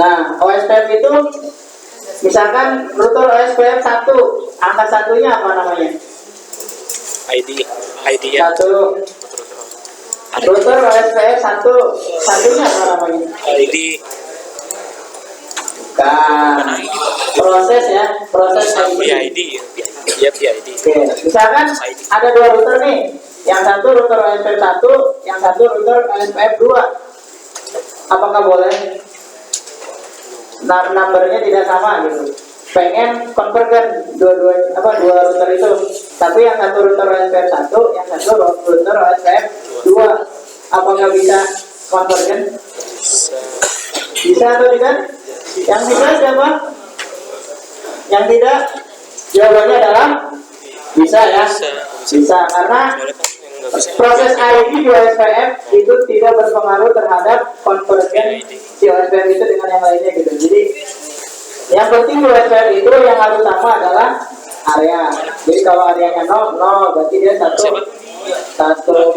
Nah, OSPF itu misalkan router OSPF 1, angka satunya apa namanya? ID ya. Satu. Router OSPF 1, satunya apa namanya? ID. Bukan. Proses ya, proses PID ya. PID. Oke, misalkan ada dua router nih, yang satu router OSPF 1, yang satu router OSPF 2. Apakah boleh numbernya tidak sama gitu? Pengen convergen dua router itu, tapi yang satu router OSPF 1, yang satu router OSPF 2. Apakah bisa convergen? Bisa atau tidak? Yang bisa siapa? Yang tidak? Jawabannya adalah bisa ya. Bisa karena proses ID di OSPF itu tidak berpengaruh terhadap konvergen si OSPF itu dengan yang lainnya gitu. Jadi yang penting di OSPF itu yang harus sama adalah area. Jadi kalau areanya 0, berarti dia satu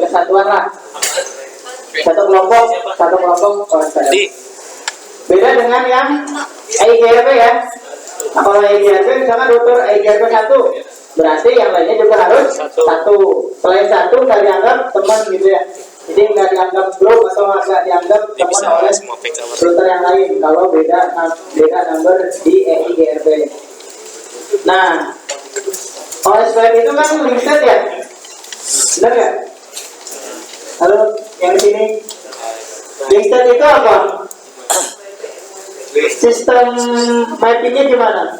kesatuan lah. Satu kelompok OSPF. Beda dengan yang EIGRP ya. Nah, kalau EIGRP misalkan router EIGRP 1, berarti yang lainnya juga harus satu. Selain satu nggak dianggap teman gitu ya. Jadi nggak dianggap grup atau nggak dianggap teman oleh router yang lain kalau beda number di EIGRP. Nah, OSPF itu kan limited ya, benar ya? Halo, yang di sini limited itu apa? Sistem mappingnya gimana?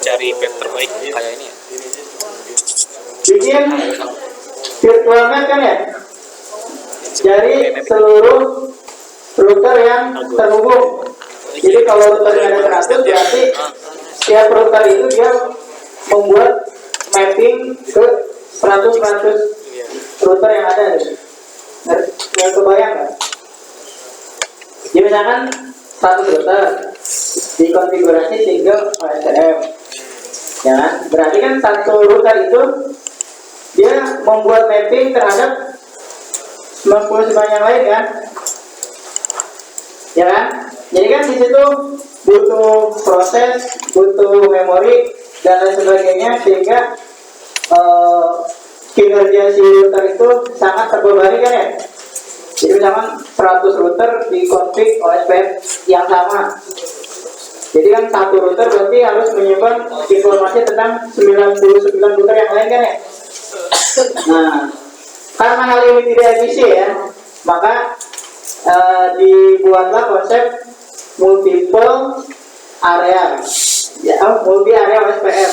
Cari path terbaik kayak ini ya. Bikin virtual map kan ya? Dari seluruh router yang terhubung. Jadi kalau routernya ada 100, berarti setiap router itu dia membuat mapping ke 100 router yang ada. Yang kebayang nggak? Jadi misalkan 1 router dikonfigurasi single OSPF, ya kan? Berarti kan satu router itu dia membuat mapping terhadap 99 yang lain kan? Ya kan? Jadi kan di situ butuh proses, butuh memori dan lain sebagainya sehingga kinerja si router itu sangat terbebani kan ya? Jadi misalkan 100 router dikonfig OSPF yang sama. Jadi kan satu router berarti harus menyimpan informasi tentang 99 router yang lain kan ya? Nah, karena hal ini tidak efisien ya, maka dibuatlah konsep multiple area, ya, multi area OSPF.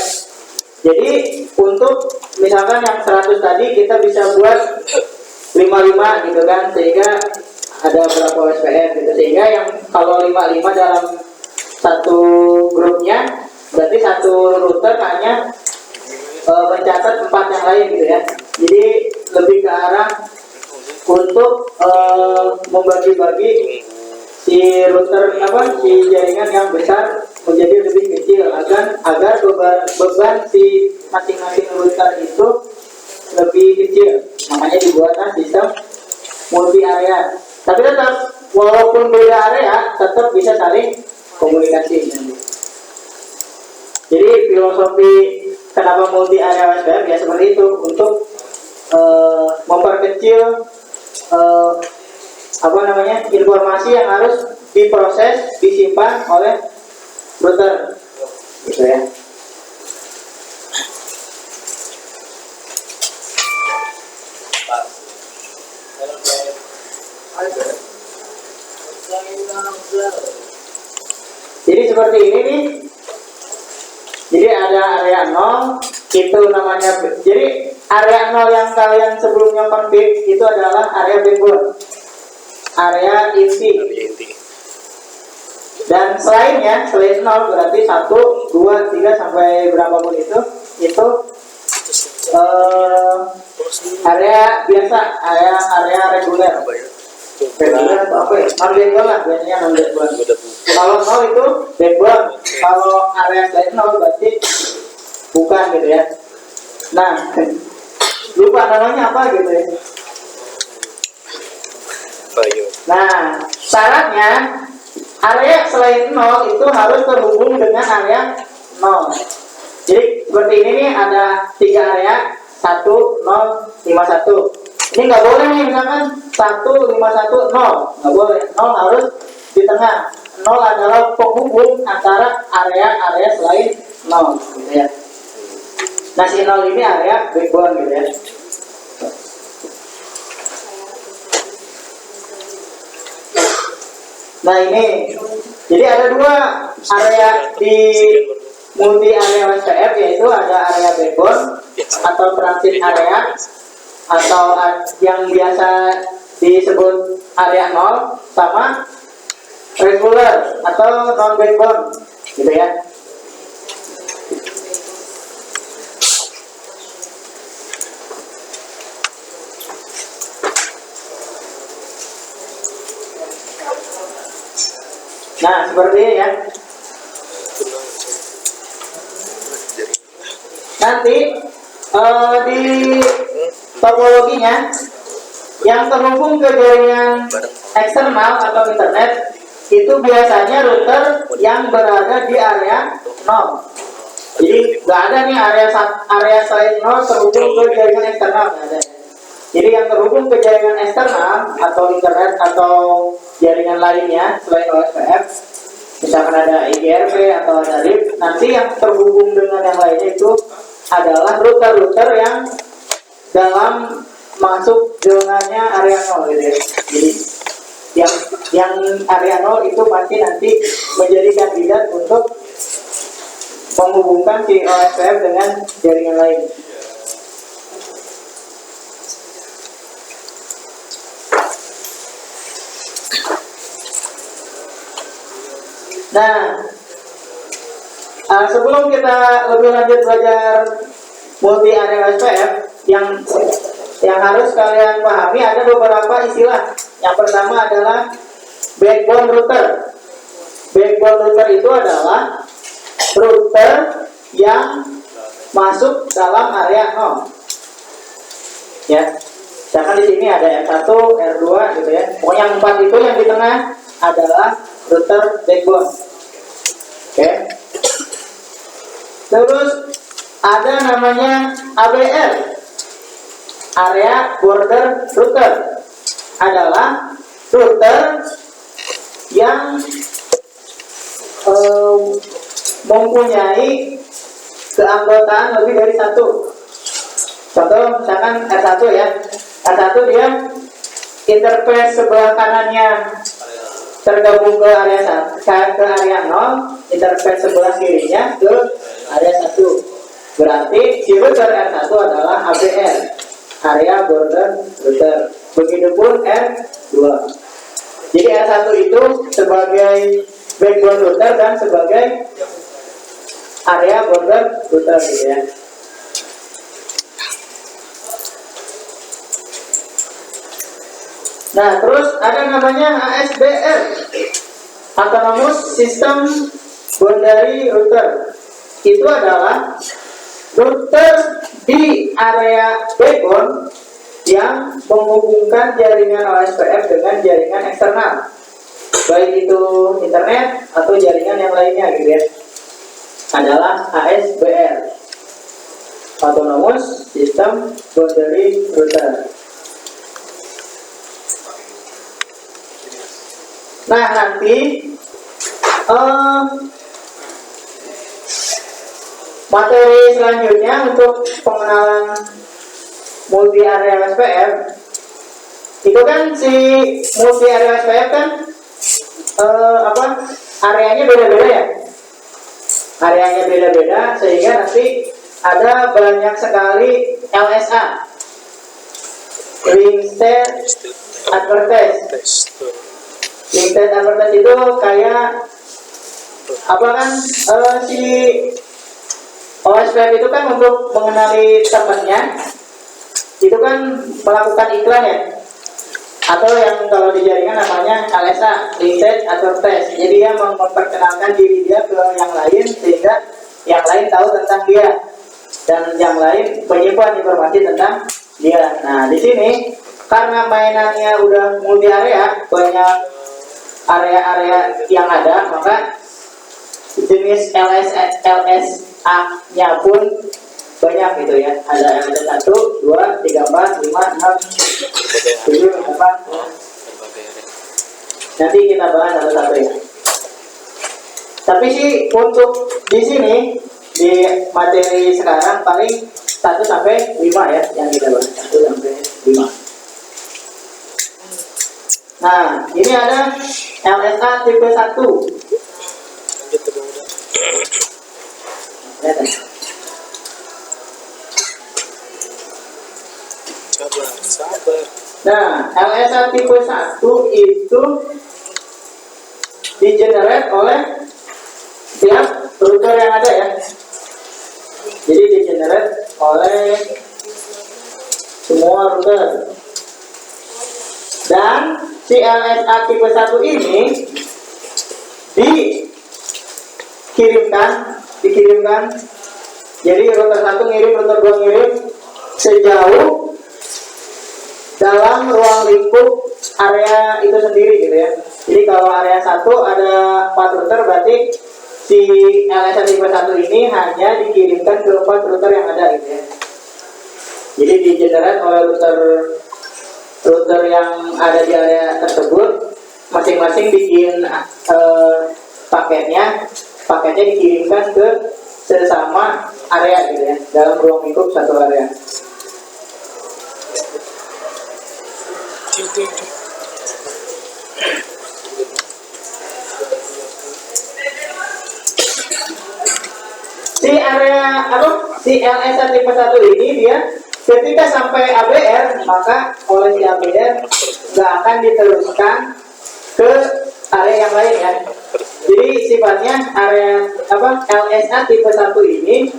Jadi untuk misalkan yang 100 tadi kita bisa buat 55 gitu kan, sehingga ada berapa OSPF gitu, sehingga yang kalau 55 dalam satu grupnya berarti satu router hanya mencatat 4 yang lain gitu ya. Jadi lebih ke arah untuk membagi-bagi si router si jaringan yang besar menjadi lebih kecil agar beban si masing-masing router itu lebih kecil. Makanya dibuatlah sistem multi area. Tapi tetap walaupun beda area tetap bisa saling komunikasi. Jadi filosofi kenapa multi area OSPF ya seperti itu, untuk memperkecil informasi yang harus diproses, disimpan oleh router gitu ya. Jadi seperti ini nih. Jadi ada area 0 itu namanya. Jadi area 0 yang kalian sebelumnya config itu adalah area backbone, area inti. Dan selain 0 berarti 1, 2, 3 sampai berapapun itu area biasa, area reguler. Reguler atau apa ya? Non-backbone lah biasanya, non-backbone. Kalau 0 itu backbone, kalau area selain 0 berarti bukan gitu ya. Nah, lupa namanya apa gitu ya. Nah, syaratnya area selain 0 itu harus terhubung dengan area 0. Jadi seperti ini nih, ada 3 area 1, 0, 51. Ini nggak boleh nih, misalkan 1, 51, 0 nggak boleh. 0 harus di tengah. 0 adalah penghubung antara area-area selain 0 gitu ya. Nah si 0 ini area backbone gitu ya. Nah ini, jadi ada 2 area di multi area OSPF, yaitu ada area backbone atau transit area, atau yang biasa disebut area 0, sama regular atau non backbone gitu ya. Nah seperti ini ya. Nanti di topologinya yang terhubung ke jaringan eksternal atau internet itu biasanya router yang berada di area 0. Jadi nggak ada nih area selain 0 terhubung ke jaringan eksternal, nggak ada. Jadi yang terhubung ke jaringan eksternal atau internet atau jaringan lainnya selain OSPF, misalkan ada IGRP atau ada RIP, nanti yang terhubung dengan yang lainnya itu adalah router-router yang dalam masuk zonanya area 0 gitu ya. Jadi yang area 0 itu pasti nanti menjadi kandidat untuk menghubungkan si OSPF dengan jaringan lain. Nah, sebelum kita lebih lanjut belajar multi area OSPF, yang harus kalian pahami ada beberapa istilah. Yang pertama adalah backbone router. Backbone router itu adalah router yang masuk dalam area 0. Ya, misalkan di sini ada R1, R2 gitu ya. Pokoknya yang 4 itu yang di tengah adalah router backbone. Oke. Terus ada namanya ABR, area border router, adalah router yang mempunyai keanggotaan lebih dari 1. Contoh misalkan R1 ya. R1 dia interface sebelah kanannya tergabung ke area 0, interface sebelah kirinya ke area 1. Berarti si router R1 adalah ABR, area border router. Begitupun R2. Jadi R1 itu sebagai backbone router dan sebagai area border router gitu ya. Nah, terus ada namanya ASBR, Autonomous System Boundary Router. Itu adalah router di area backbone yang menghubungkan jaringan OSPF dengan jaringan eksternal, baik itu internet atau jaringan yang lainnya gitu ya. Adalah ASBR, Autonomous System Boundary Router. Nah nanti materi selanjutnya untuk pengenalan multi area OSPF itu kan si multi area OSPF kan areanya beda-beda ya, areanya beda-beda sehingga nanti ada banyak sekali LSA, link state advertise. Link state advertise itu kayak apa kan, si OSPF itu kan untuk mengenali temannya itu kan melakukan iklan ya, atau yang kalau di jaringan namanya LSA, link state advertise. Jadi dia memperkenalkan diri dia ke yang lain sehingga yang lain tahu tentang dia dan yang lain menyimpan informasi tentang dia. Nah di sini karena mainannya udah multi area, banyak area-area yang ada, maka jenis LSA-nya pun banyak gitu ya. Ada LSA 1, 2, 3, 4, 5, 6, 7, 8. Nanti kita bahas satu-satu ya. Tapi sih untuk di sini di materi sekarang paling 1 sampai 5 ya yang kita bahas, 1 sampai 5. Nah, ini ada LSA tipe 1. Sabar. Nah, LSA tipe 1 itu di-generate oleh tiap router yang ada ya. Jadi di-generate oleh semua router. Dan si LSA tipe 1 ini dikirimkan. Jadi router 1 ngirim, router 2 ngirim sejauh dalam ruang lingkup area itu sendiri gitu ya. Jadi kalau area 1 ada 4 router, berarti si LSA tipe 1 ini hanya dikirimkan ke 4 router yang ada gitu ya. Jadi di-generate oleh router yang ada di area tersebut, masing-masing bikin paketnya dikirimkan ke sesama area gitu ya, dalam ruang lingkup satu area. Si LSA tipe 1 ini dia ketika sampai ABR, maka oleh si ABR nggak akan diteruskan ke area yang lain ya. Jadi sifatnya LSA tipe 1 ini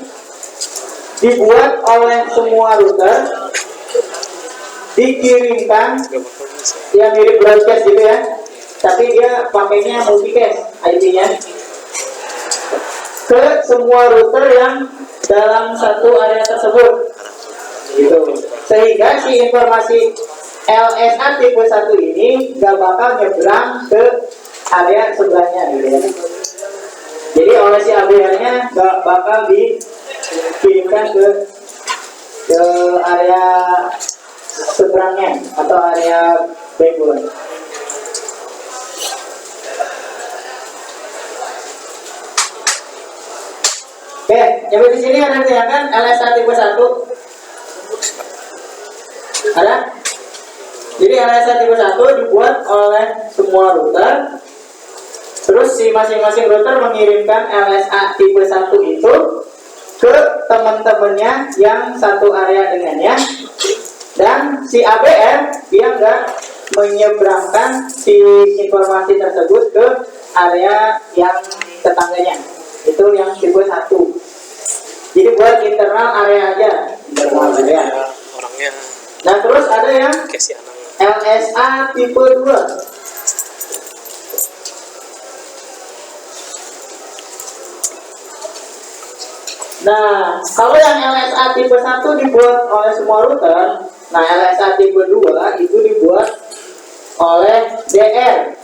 dibuat oleh semua router, dikirimkan yang mirip broadcast gitu ya, tapi dia pakainya multicast IP-nya ke semua router yang dalam satu area tersebut gitu. Sehingga si informasi LSA tipe 1 ini gak bakal nyebrang ke area sebelahnya gitu ya. Jadi oleh si ABR-nya gak bakal dikirimkan ke area seberangnya atau area backbone. Oke, nyampe di sini ada ya kan LSA tipe 1. Ada? Jadi LSA tipe 1 dibuat oleh semua router. Terus si masing-masing router mengirimkan LSA tipe 1 itu ke teman-temannya yang satu area dengannya. Dan si ABR dia nggak menyeberangkan si informasi tersebut ke area yang tetangganya. Itu yang tipe 1. Jadi buat internal area aja, internal area. Orangnya. Nah terus ada yang LSA tipe 2. Nah kalau yang LSA tipe 1 dibuat oleh semua router, nah LSA tipe 2 itu dibuat oleh DR.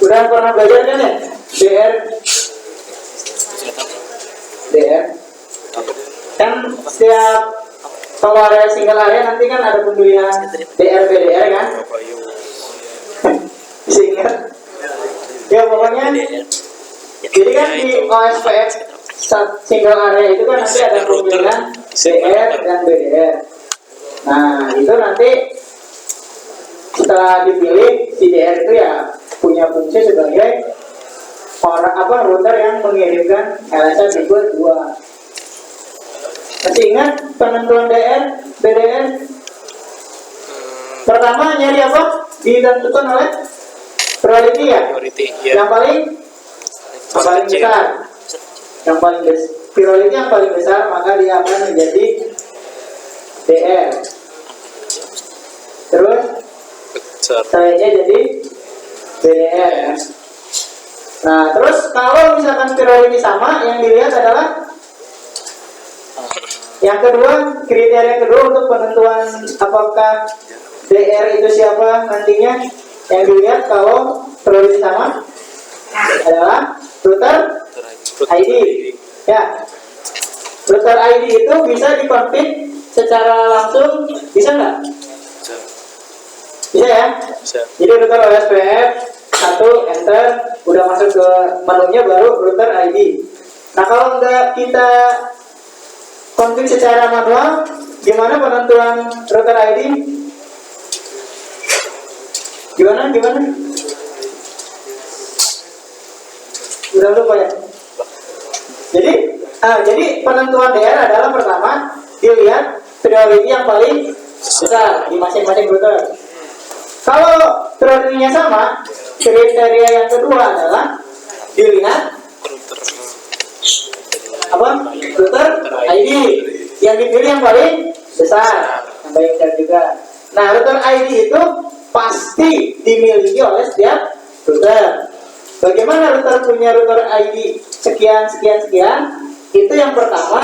Udah pernah belajar kan ya? DR kan setiap kalau area single area nanti kan ada pemilihan DR BDR kan? Singkat ya pokoknya. Jadi kan di OSPF single area itu kan nanti ada pemilihan DR dan BDR. Nah itu nanti setelah dipilih si DR itu ya punya fungsi sebagai router yang mengirimkan LSA tipe 2. Masih ingat penentuan DR, BDR? Pertama nyari apa? Ditentukan oleh priority ya? Yang paling besar. Yang paling besar. Priority yang paling besar maka dia akan menjadi DR. Terus selanjutnya jadi BDR ya. Nah, terus kalau misalkan priority sama, yang dilihat adalah yang kedua, kriteria kedua untuk penentuan apakah DR itu siapa nantinya Yang dilihat kalau prioritas sama adalah router ID. Ya, router ID itu bisa dikonfig secara langsung, bisa nggak? Bisa ya? Bisa. Jadi router OSPF 1 enter, udah masuk ke menunya baru router ID. Nah kalau nggak kita konfig secara manual, gimana penentuan router ID? Gimana? Udah lupa ya? Jadi penentuan DR adalah pertama dilihat priority yang paling besar di masing-masing router. Kalau prioritinya sama, kriteria yang kedua adalah dilihat apa? Router ID yang dipilih yang paling besar, yang paling besar juga. Nah, router ID itu pasti dimiliki oleh setiap router. Bagaimana router punya router ID sekian? Itu yang pertama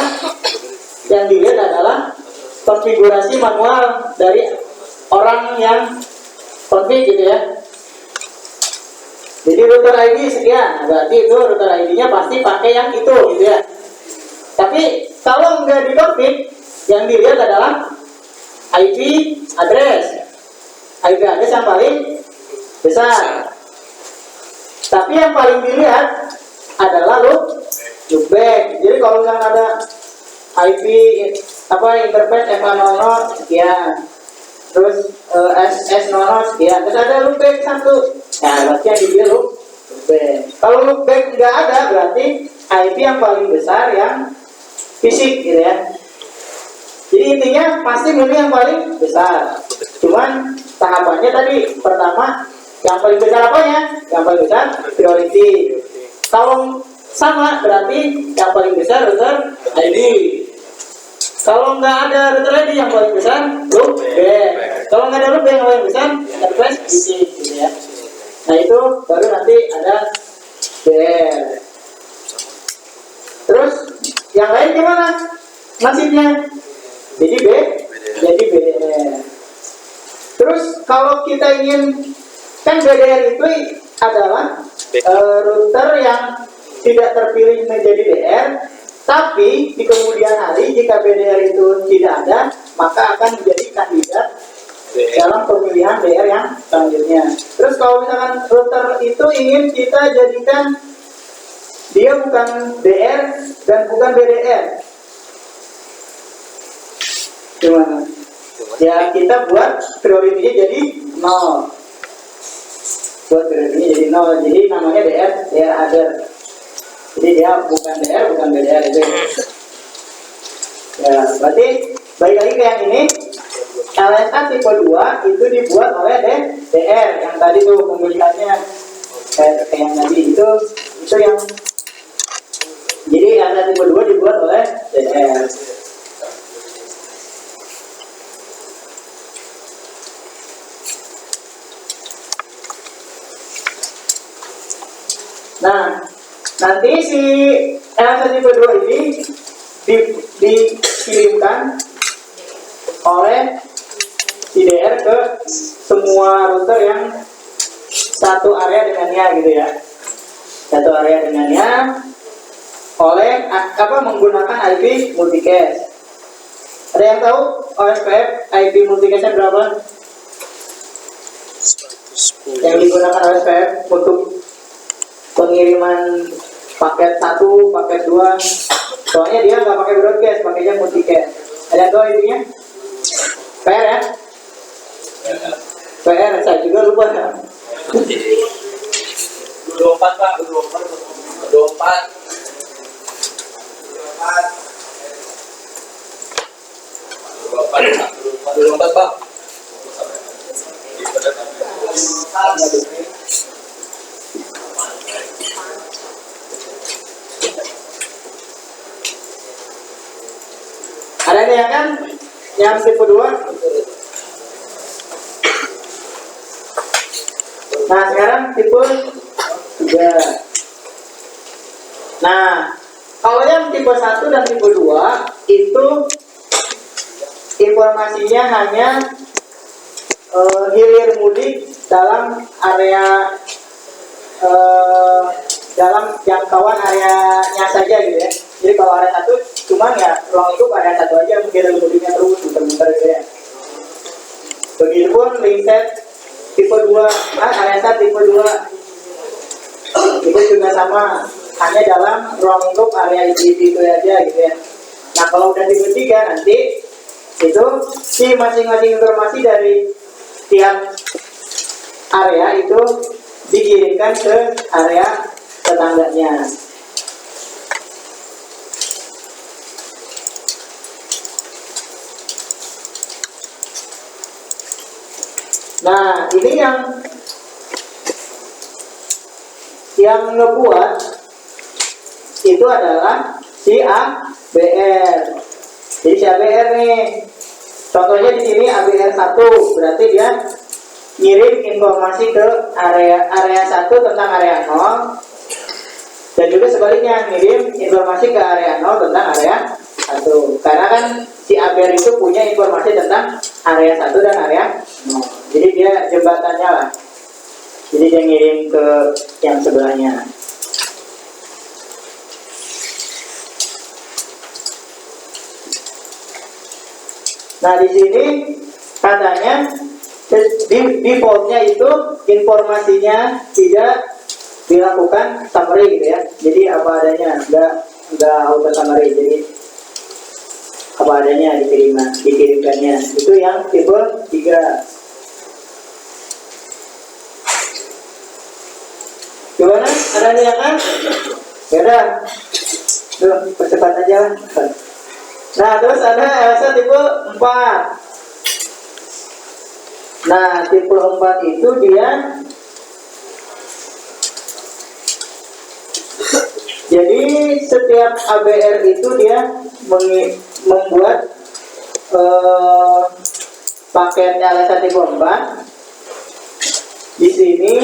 yang dilihat adalah konfigurasi manual dari orang yang konfig gitu ya. Jadi router ID sekian, berarti itu router ID-nya pasti pakai yang itu gitu ya. Tapi kalau nggak dikonfig, yang dilihat adalah IP address. IP address yang paling besar. Tapi yang paling dilihat adalah loopback. Jadi kalau misalnya ada IP interface FA00 sekian, terus SS00 sekian, terus ada loopback 1. Nah, berarti yang dipilih loopback. Kalau loopback nggak ada, berarti IP yang paling besar yang fisik gitu ya. Jadi intinya pasti milih yang paling besar. Cuman tahapannya tadi pertama yang paling besar apanya? Yang paling besar priority. Kalau sama berarti yang paling besar router ID. Kalau nggak ada router ID yang paling besar loopback. Kalau nggak ada loopback yang paling besar interface fisik gitu ya. Nah itu baru nanti ada DR. Terus yang lain gimana nasibnya? Jadi BDR. Terus kalau kita ingin, kan BDR itu adalah router yang tidak terpilih menjadi DR, tapi di kemudian hari jika BDR itu tidak ada, maka akan menjadi kandidat dalam pemilihan DR yang selanjutnya. Terus kalau misalkan router itu ingin kita jadikan dia bukan DR dan bukan BDR, gimana? Ya kita buat prioritinya jadi 0. Buat prioritinya jadi 0. Jadi namanya DR other. Jadi dia bukan DR, bukan BDR itu. Ya, berarti balik lagi ke yang ini. LSA tipe 2 itu dibuat oleh DR yang tadi tuh pemilihannya kayak yang tadi itu yang jadi LSA tipe 2 dibuat oleh DR. Nah, nanti si LSA tipe 2 ini dikirimkan oleh si DR ke semua router yang satu area dengannya gitu ya. Satu area dengannya oleh menggunakan IP multicast. Ada yang tahu OSPF IP multicastnya berapa? 110. Yang digunakan OSPF untuk pengiriman paket 1, paket 2. Soalnya dia nggak pakai broadcast, pakainya multicast. Ada yang tahu intinya? PR ya? PR, saya juga lupa ya. 24 Pak, 24. Pak. Ada nih ya kan? Yang tipe 2. Nah sekarang tipe 3. Nah kalau yang tipe 1 dan tipe 2 itu informasinya hanya hilir mudik dalam area dalam jangkauan areanya saja gitu ya. Jadi kalau area satu cuman ya ruang lingkup area satu aja, mungkin kemudiannya terus muter-muter gitu ya. Begitupun link set tipe 2, area set tipe 2 itu juga sama, hanya dalam ruang lingkup area itu aja gitu ya. Nah kalau udah tipe 3 nanti itu si masing-masing informasi dari tiap area itu dikirimkan ke area tetangganya. Nah, ini yang ngebuat itu adalah si ABR. Jadi si ABR nih, contohnya di sini ABR 1, berarti dia ngirim informasi ke area 1 tentang area 0, dan juga sebaliknya ngirim informasi ke area 0 tentang area 1. Karena kan si ABR itu punya informasi tentang area 1 dan area 0. Jadi dia jembatannya lah. Jadi dia ngirim ke yang sebelahnya. Nah di sini katanya defaultnya itu informasinya tidak dilakukan summary gitu ya. Jadi apa adanya, nggak auto summary. Jadi apa adanya dikirimkannya. Itu yang tipe 3. Gimana? Ada yang kan? Ya udah. Tuh, percepat aja lah. Nah, terus ada Elsa tipe 4. Nah, tipe 4 itu dia jadi setiap ABR itu dia membuat paket Elsa tipe 4. Di sini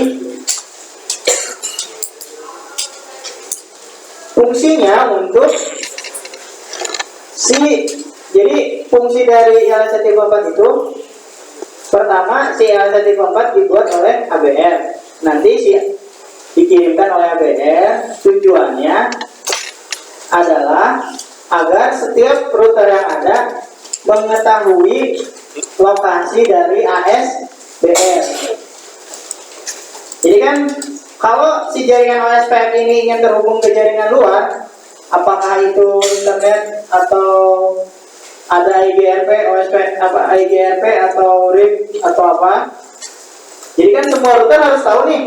fungsinya untuk jadi fungsi dari LSA tipe 4 itu pertama si LSA tipe 4 dibuat oleh ABR, nanti dikirimkan oleh ABR. Tujuannya adalah agar setiap router yang ada mengetahui lokasi dari ASBR. Jadi kan kalau si jaringan OSPF ini ingin terhubung ke jaringan luar, apakah itu internet atau ada IGRP, OSPF, IGRP atau RIP atau apa? Jadi kan semua router harus tahu nih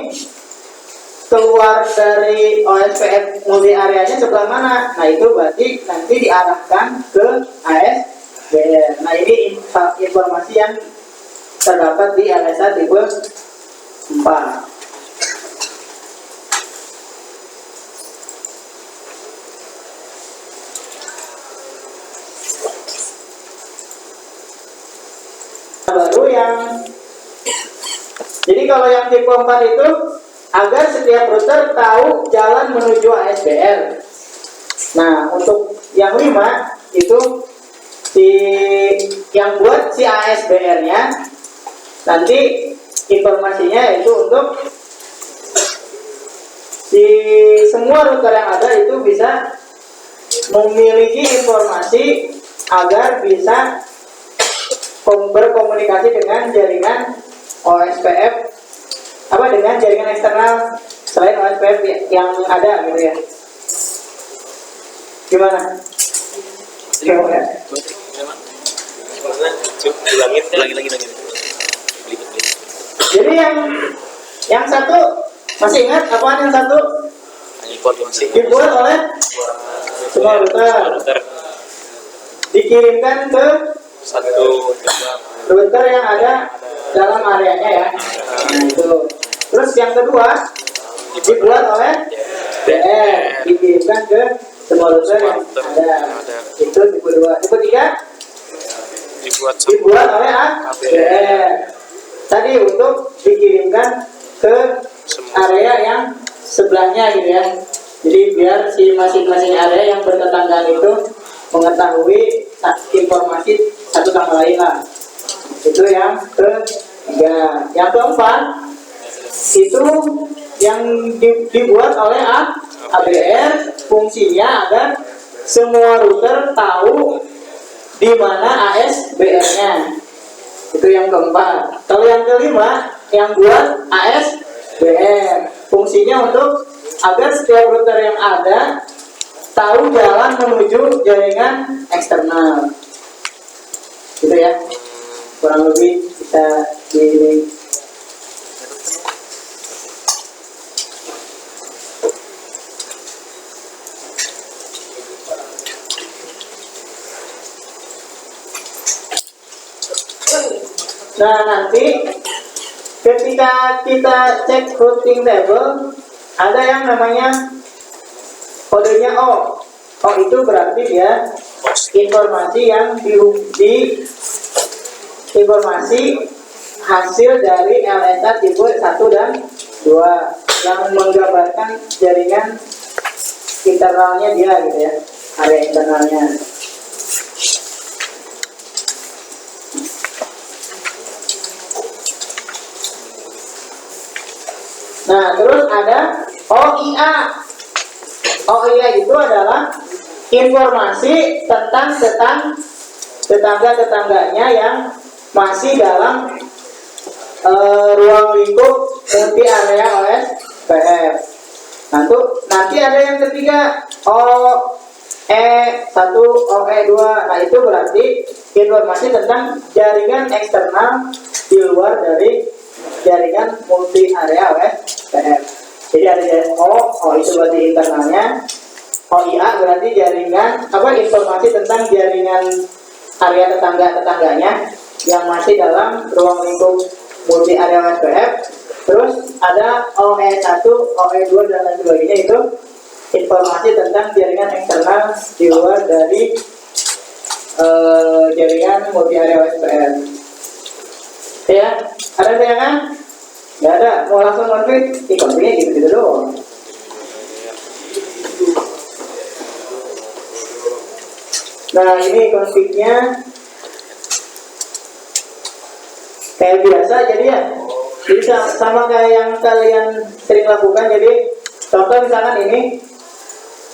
keluar dari OSPF multi areanya sebelah mana. Nah itu berarti nanti diarahkan ke ASBR. Nah ini informasi yang terdapat di LSA tipe 4. Baru jadi kalau yang tipe 4 itu agar setiap router tahu jalan menuju ASBR. Nah untuk yang 5 itu yang buat si ASBR-nya nanti informasinya itu untuk si semua router yang ada itu bisa memiliki informasi agar bisa berkomunikasi dengan jaringan OSPF dengan jaringan eksternal selain OSPF yang ada gitu ya. Gimana? Ulangi. Jadi yang satu masih ingat apaan yang satu? Dibuat oleh semua router. Dikirimkan ke satu router yang ada dalam areanya ya. Nah, itu. Terus yang kedua dibuat oleh BR, dikirimkan ke semua router yang ada. Itu tipe 2. Tipe 3 dibuat oleh ABR. Tadi untuk dikirimkan ke area yang sebelahnya gitu ya. Jadi biar si masing-masing area yang bertetanggaan itu mengetahui informasi satu sama lain lah. Itu yang 3. Yang keempat itu yang dibuat oleh ABR, fungsinya agar semua router tahu di mana ASBR-nya. Itu yang keempat. Kalau yang kelima, yang buat ASBR, fungsinya untuk agar setiap router yang ada tahu jalan menuju jaringan eksternal. Gitu ya, kurang lebih kita di. Nah, nanti ketika kita cek routing table, ada yang namanya kodenya O. O itu berarti dia informasi yang di informasi hasil dari LSA tipe 1 dan 2 yang menggambarkan jaringan internalnya dia gitu ya, area internalnya. Nah, terus ada OIA. OIA itu adalah informasi tentang tetangga-tetangganya yang masih dalam ruang lingkup multi area OSPF. Nanti ada yang ketiga OE1, OE2. Nah, itu berarti informasi tentang jaringan eksternal di luar dari jaringan multi area OSPF. Jadi ada O itu berarti internalnya, OIA berarti jaringan informasi tentang jaringan area tetangganya yang masih dalam ruang lingkup multi area OSPF. Terus ada OE1, OE2 dan lain sebagainya, itu informasi tentang jaringan eksternal di luar dari jaringan multi area OSPF. Ya, ada tanyakan? Nggak ada, mau langsung konflik? Konfliknya gitu-gitu doang. Nah, ini konfliknya kayak biasa jadi ya. Jadi sama kayak yang kalian sering lakukan. Jadi contoh misalkan ini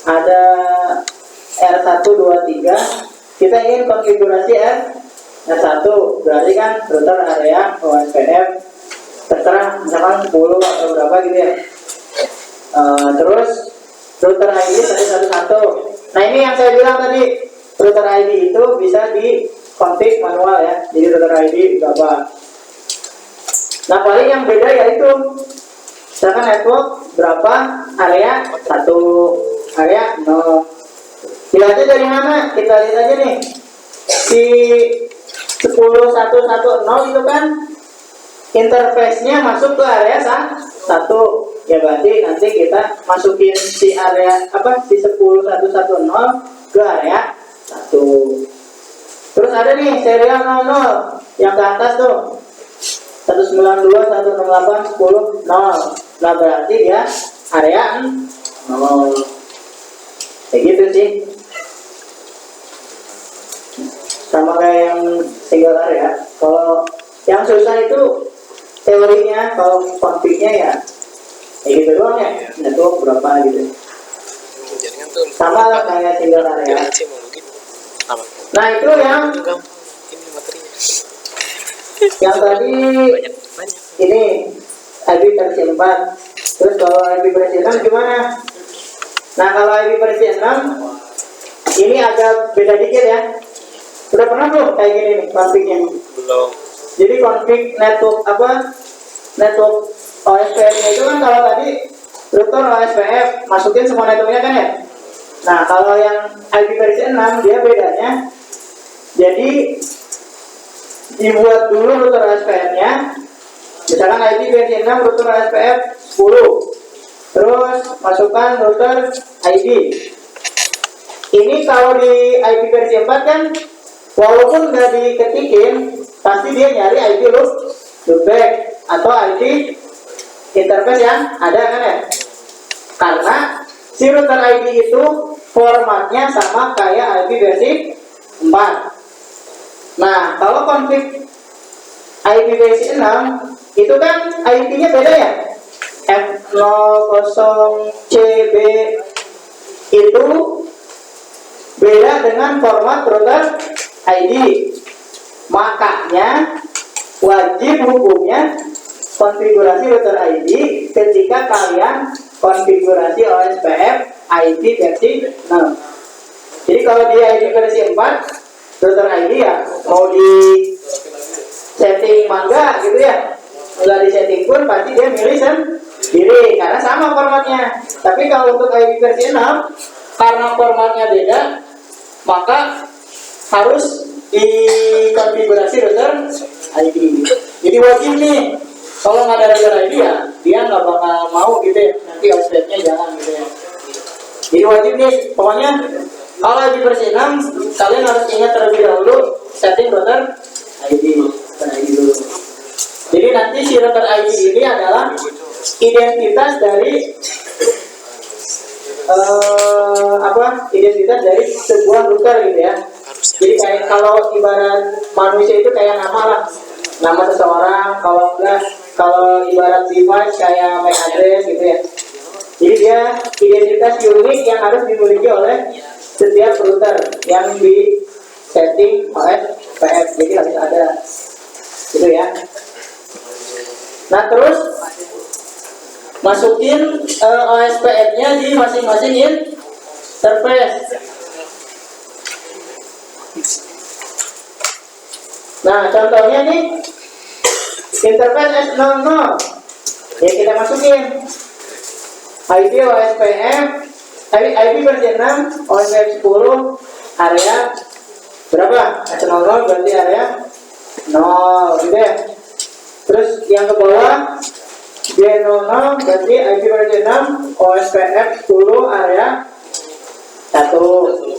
ada R1, 2, 3. Kita ingin konfigurasi R1, berarti kan router area OSPF terserah misalkan 10 atau berapa gitu ya. Terus router ID 111. Nah, ini yang saya bilang tadi, router ID itu bisa di config manual ya. Jadi router ID berapa. Nah, paling yang beda yaitu misalkan network berapa, area 1, area 0. Dilihatnya dari mana? Kita lihat aja nih. Si 10110 itu kan interface-nya masuk ke area 1. Ya berarti nanti kita masukin si area si 10110 ke area 1. Terus ada nih serial 00 yang ke atas tuh 192, 168, 10, 0. Nah, berarti dia area 0. Kayak gitu sih. Sama kayak yang single area. Kalau yang susah itu teorinya, kalau konfliknya ya kayak gitu doang ya. Network berapa gitu. Sama lah kayak single area. Nah, itu yang tadi ini IP versi 4. Terus kalau IP versi 6 gimana? Nah, kalau IP versi 6 ini agak beda dikit ya. Sudah pernah belum kayak gini nih konfignya? Belum. Jadi konfig network network OSPF-nya itu kan kalau tadi router OSPF masukin semua networknya kan ya. Nah, kalau yang IP versi 6 dia bedanya. Jadi dibuat dulu router OSPF-nya. Misalkan IP versi 6 router OSPF 10. Terus masukkan router ID. Ini kalau di IP versi 4 kan walaupun nggak diketikin, pasti dia nyari IP loopback atau IP interface yang ada kan ya. Karena si router ID itu formatnya sama kayak IP versi 4. Nah, kalau konfig IP versi 6 itu kan IP-nya beda ya. F00CB itu beda dengan format router ID. Makanya wajib hukumnya konfigurasi router ID ketika kalian konfigurasi OSPF IP versi 6. Jadi kalau di IP versi 4 router ID ya mau di setting mangga gitu ya, nggak di setting pun pasti dia milih sendiri karena sama formatnya. Tapi kalau untuk IP versi 6 karena formatnya beda, maka harus dikonfigurasi router ID. Jadi wajib nih, kalau nggak ada router ID ya dia nggak bakal mau gitu ya, nanti OSPF-nya jalan gitu ya. Jadi wajib nih, pokoknya kalau IP versi 6 kalian harus ingat terlebih dahulu setting router ID. Dulu. Jadi nanti si router ID ini adalah identitas dari identitas dari sebuah router gitu ya. Jadi kayak kalau ibarat manusia itu kayak nama lah, nama seseorang. Kalau ibarat device kayak MAC address gitu ya. Jadi dia identitas unik yang harus dimiliki oleh setiap router yang di setting OSPF. Jadi harus ada gitu ya. Nah terus masukin OSPF-nya di masing-masing interface. Nah contohnya nih interface S00 ya kita masukin IP OSPF IP versi 6 OSPF 10 area berapa? S00 berarti area 0 gitu ya. Terus yang ke bawah D00 berarti IP versi 6 OSPF 10 area 1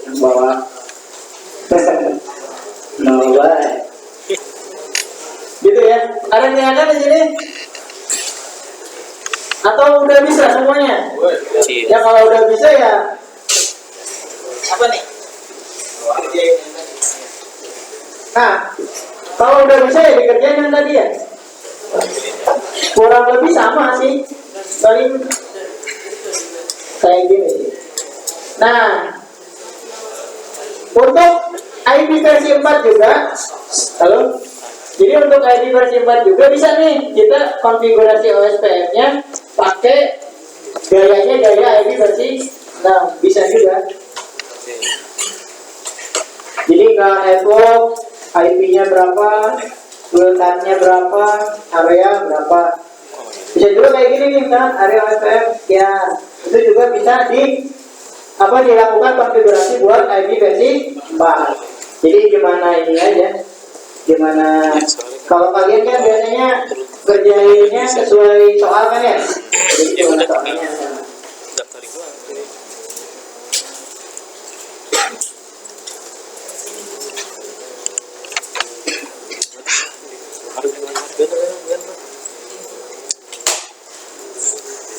yang bawah. Gitu ya. Ada yang tanyakan di sini? Atau udah bisa semuanya? Ya kalau udah bisa ya apa nih? Nah, kalau udah bisa ya dikerjain yang tadi ya. Kurang lebih sama sih, paling kayak gini. Nah, untuk IP versi 4 juga, halo. Jadi untuk IP versi 4 juga bisa nih kita konfigurasi OSPF-nya pakai gayanya gaya IP versi 6, bisa juga. Jadi nggak network, IP-nya berapa, urutannya berapa, area berapa. Bisa juga kayak gini nih kan, area OSPF ya. Itu juga bisa dilakukan konfigurasi buat IP versi 4. Jadi gimana ini aja. Gimana kalau kalian kan biasanya kerjainnya sesuai soal kan ya. Jadi gimana soalnya.